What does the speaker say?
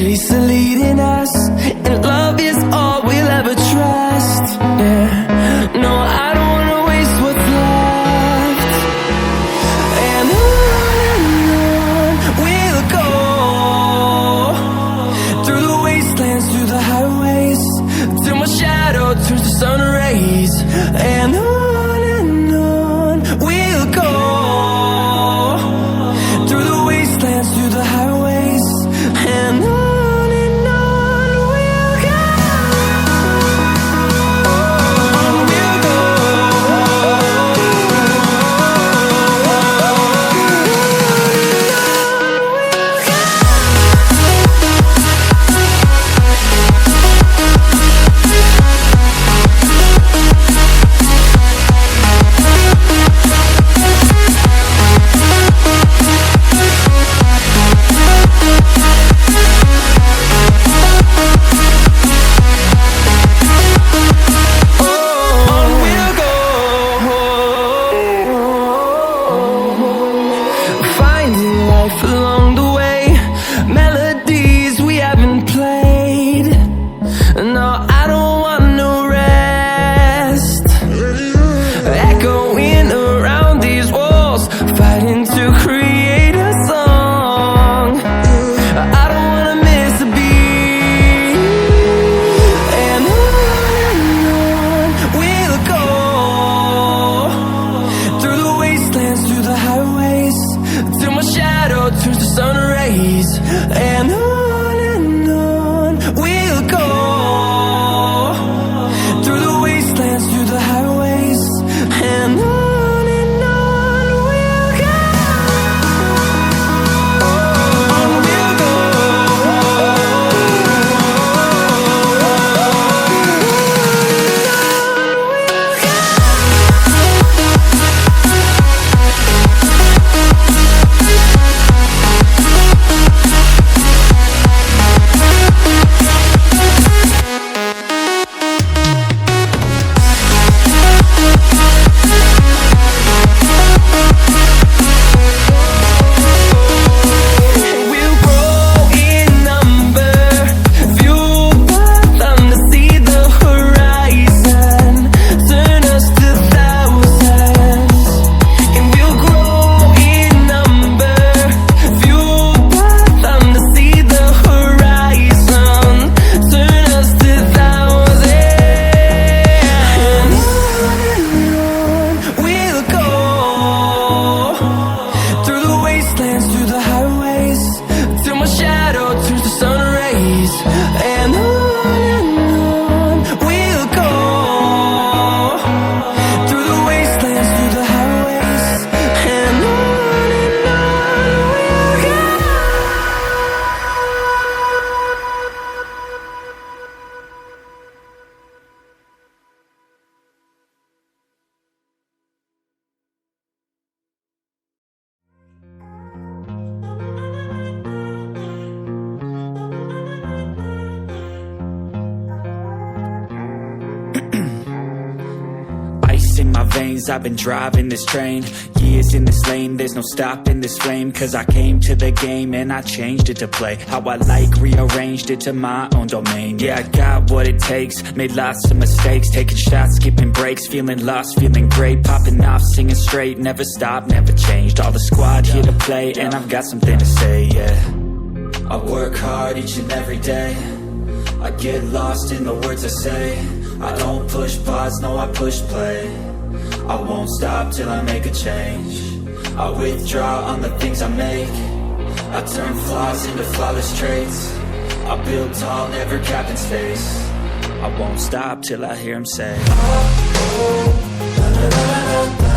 Peace is leading us, and love is all we'll ever trust. Yeah, no, I don't wanna waste what's left. And on we'll go, through the wastelands, through the highways, till my shadow turns to sun rays. And on we'll go, through the wastelands, through the highways, and on we'll go. On we'll go. Along the way, melodies we haven't played. No, I don't want no rest. Echoing around these walls, fighting to create a song. I don't wanna miss a beat. And on we'll go, through the wastelands, through the highways, till my shadow turns to sun rays. And on we'll go, through the wastelands, through the highways, and on we'll go. On we'll go. We'll grow in number, fueled by them to see the horizon, turn us to thousands. And we'll grow in number, fueled by them to see the horizon, turn us to thousands. And on we'll go, through the wastelands, through the highways, till my shadow turns to sun rays. And on we'll go, through the wastelands, through the highways, and on we'll go. Ice in my veins, I've been driving this train. Years in this lane, there's no stopping this flame. Cause I came to the game and I changed it to play how I like, rearranged it to my own domain. Yeah, I got what it takes, made lots of mistakes, taking shots, skipping breaks, feeling lost, feeling great, popping off, singing straight, never stopped, never changed. All the squad here to play, and I've got something to say, yeah. I work hard each and every day, I get lost in the words I say. I don't push pause, no, I push play. I won't stop till I make a change. I withdraw on the things I make, I turn flaws into flawless traits. I build tall, never capped in space. I won't stop till I hear him say, oh, oh, da, da, da, da, da.